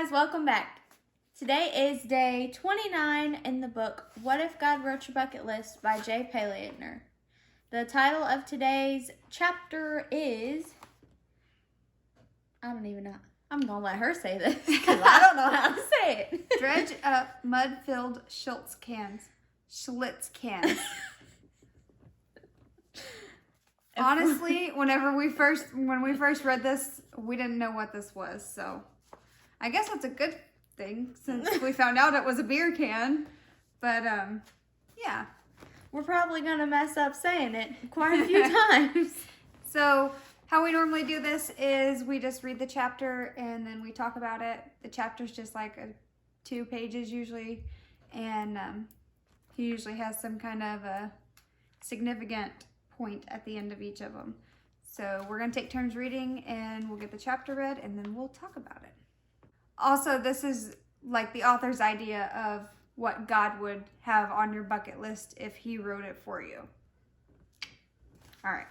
guys, welcome back. Today is day 29 in the book, What If God Wrote Your Bucket List by Jay Payleitner. The title of today's chapter is, I don't even know. I'm going to let her say this because I don't know how to say it. Dredge up mud-filled Schlitz cans. Honestly, when we first read this, we didn't know what this was, so I guess that's a good thing since we found out it was a beer can. But yeah, we're probably gonna mess up saying it quite a few times. So how we normally do this is we just read the chapter and then we talk about it. The chapter's just like 2 pages usually, and he usually has some kind of a significant point at the end of each of them. So we're going to take turns reading and we'll get the chapter read and then we'll talk about it. Also, this is like the author's idea of what God would have on your bucket list if he wrote it for you. All right.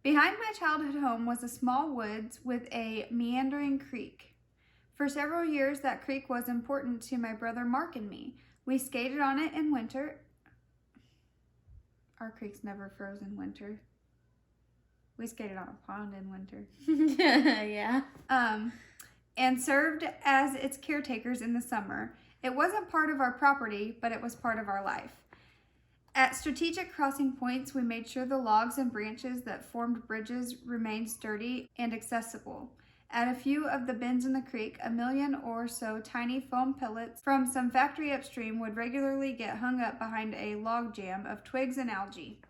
Behind my childhood home was a small woods with a meandering creek. For several years, that creek was important to my brother Mark and me. We skated on it in winter. Our creek's never froze in winter. We skated on a pond in winter. Yeah. And served as its caretakers in the summer. It wasn't part of our property, but it was part of our life. At strategic crossing points, we made sure the logs and branches that formed bridges remained sturdy and accessible. At a few of the bends in the creek, 1 million or so tiny foam pellets from some factory upstream would regularly get hung up behind a log jam of twigs and algae.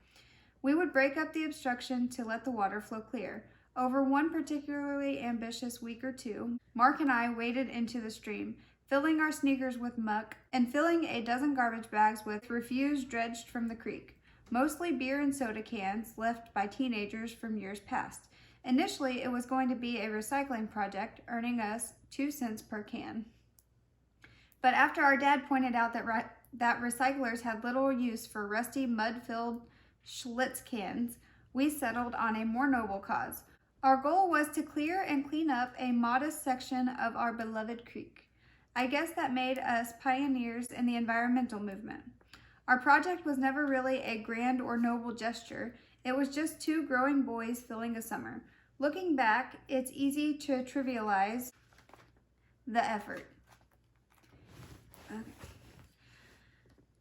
We would break up the obstruction to let the water flow clear. Over one particularly ambitious week or two, Mark and I waded into the stream, filling our sneakers with muck and filling a dozen garbage bags with refuse dredged from the creek, mostly beer and soda cans left by teenagers from years past. Initially, it was going to be a recycling project, earning us 2 cents per can. But after our dad pointed out that recyclers had little use for rusty, mud-filled Schlitz cans, we settled on a more noble cause. Our goal was to clear and clean up a modest section of our beloved creek. I guess that made us pioneers in the environmental movement. Our project was never really a grand or noble gesture. It was just 2 growing boys filling a summer. Looking back, it's easy to trivialize the effort. Okay.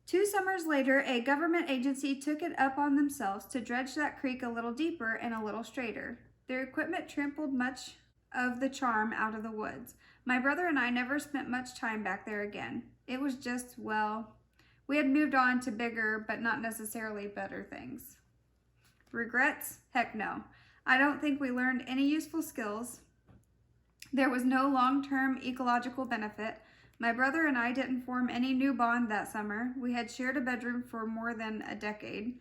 2 summers later, a government agency took it up on themselves to dredge that creek a little deeper and a little straighter. Their equipment trampled much of the charm out of the woods. My brother and I never spent much time back there again. It was just, well, we had moved on to bigger, but not necessarily better things. Regrets? Heck no. I don't think we learned any useful skills. There was no long-term ecological benefit. My brother and I didn't form any new bond that summer. We had shared a bedroom for more than a decade,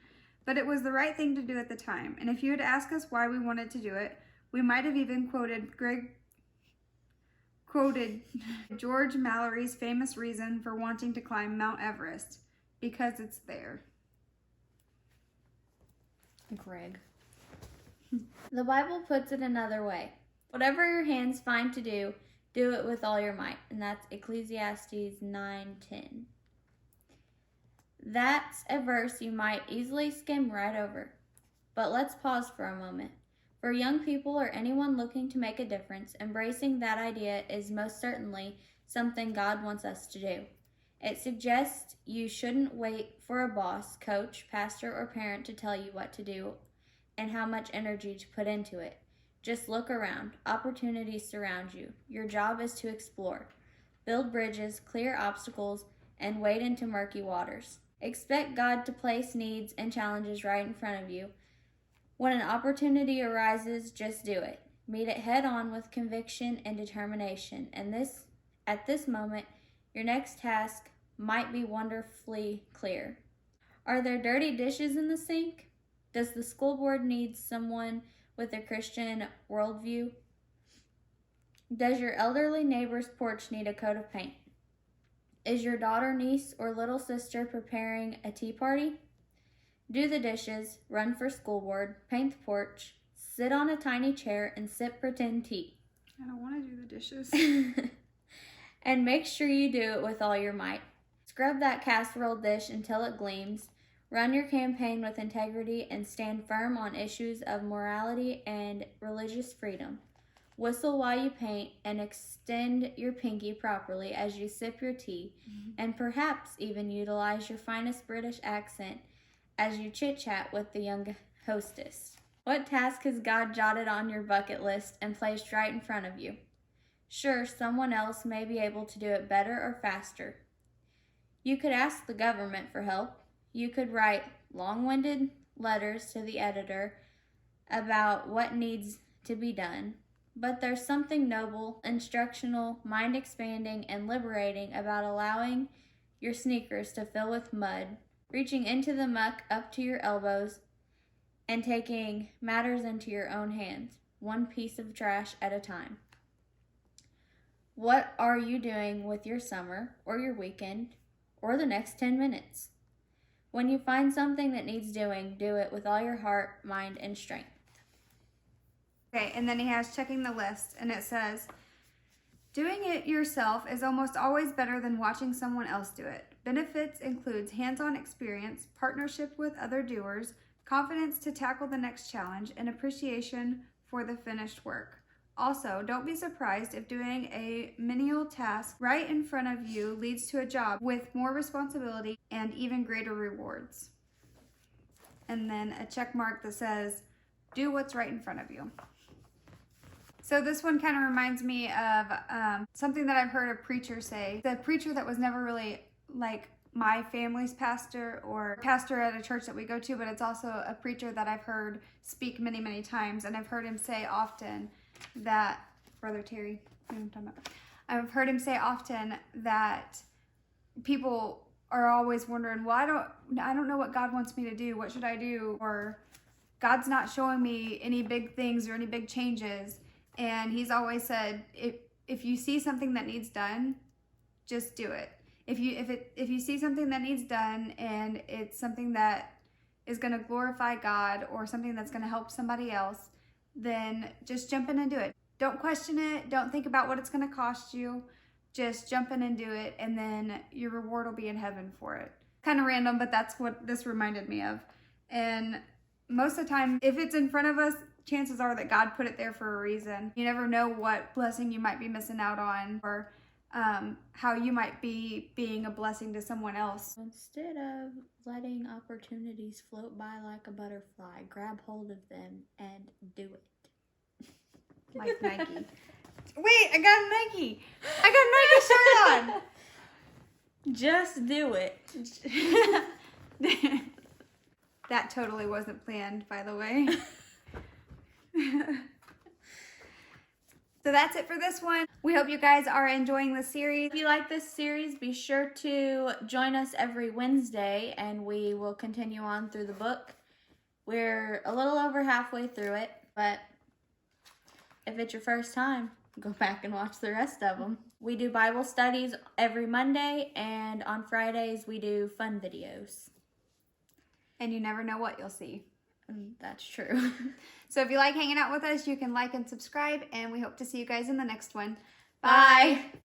but it was the right thing to do at the time. And if you had asked us why we wanted to do it, we might have even quoted George Mallory's famous reason for wanting to climb Mount Everest, because it's there. Greg. The Bible puts it another way. Whatever your hands find to do, do it with all your might. And that's Ecclesiastes 9:10. That's a verse you might easily skim right over. But let's pause for a moment. For young people or anyone looking to make a difference, embracing that idea is most certainly something God wants us to do. It suggests you shouldn't wait for a boss, coach, pastor, or parent to tell you what to do and how much energy to put into it. Just look around. Opportunities surround you. Your job is to explore, build bridges, clear obstacles, and wade into murky waters. Expect God to place needs and challenges right in front of you. When an opportunity arises, just do it. Meet it head on with conviction and determination. And at this moment, your next task might be wonderfully clear. Are there dirty dishes in the sink? Does the school board need someone with a Christian worldview? Does your elderly neighbor's porch need a coat of paint? Is your daughter, niece, or little sister preparing a tea party? Do the dishes, run for school board, paint the porch, sit on a tiny chair, and sip pretend tea. I don't want to do the dishes. And make sure you do it with all your might. Scrub that casserole dish until it gleams. Run your campaign with integrity and stand firm on issues of morality and religious freedom. Whistle while you paint and extend your pinky properly as you sip your tea, and perhaps even utilize your finest British accent as you chit-chat with the young hostess. What task has God jotted on your bucket list and placed right in front of you? Sure, someone else may be able to do it better or faster. You could ask the government for help. You could write long-winded letters to the editor about what needs to be done. But there's something noble, instructional, mind-expanding, and liberating about allowing your sneakers to fill with mud, reaching into the muck up to your elbows, and taking matters into your own hands, one piece of trash at a time. What are you doing with your summer, or your weekend, or the next 10 minutes? When you find something that needs doing, do it with all your heart, mind, and strength. Okay, and then he has checking the list, and it says, doing it yourself is almost always better than watching someone else do it. Benefits includes hands-on experience, partnership with other doers, confidence to tackle the next challenge, and appreciation for the finished work. Also, don't be surprised if doing a menial task right in front of you leads to a job with more responsibility and even greater rewards. And then a check mark that says, do what's right in front of you. So this one kind of reminds me of something that I've heard a preacher say. The preacher that was never really like my family's pastor or pastor at a church that we go to, but it's also a preacher that I've heard speak many, many times. And I've heard him say often that, Brother Terry, you know what I'm talking about? I've heard him say often that people are always wondering, well, I don't know what God wants me to do. What should I do? Or God's not showing me any big things or any big changes. And he's always said, if you see something that needs done, just do it. If you see something that needs done and it's something that is going to glorify God or something that's going to help somebody else, then just jump in and do it. Don't question it. Don't think about what it's going to cost you. Just jump in and do it, and then your reward will be in heaven for it. Kind of random, but that's what this reminded me of. And most of the time, if it's in front of us, chances are that God put it there for a reason. You never know what blessing you might be missing out on, or how you might be being a blessing to someone else. Instead of letting opportunities float by like a butterfly, grab hold of them and do it. Like Nike. Wait, I got a Nike. I got a Nike shirt on. Just do it. That totally wasn't planned, by the way. So that's it for this one. We hope you guys are enjoying the series. If you like this series, be sure to join us every Wednesday, and we will continue on through the book. We're a little over halfway through it, but if it's your first time, go back and watch the rest of them. We do Bible studies every Monday, and on Fridays we do fun videos. And you never know what you'll see. That's true. So if you like hanging out with us, you can like and subscribe, and we hope to see you guys in the next one. Bye.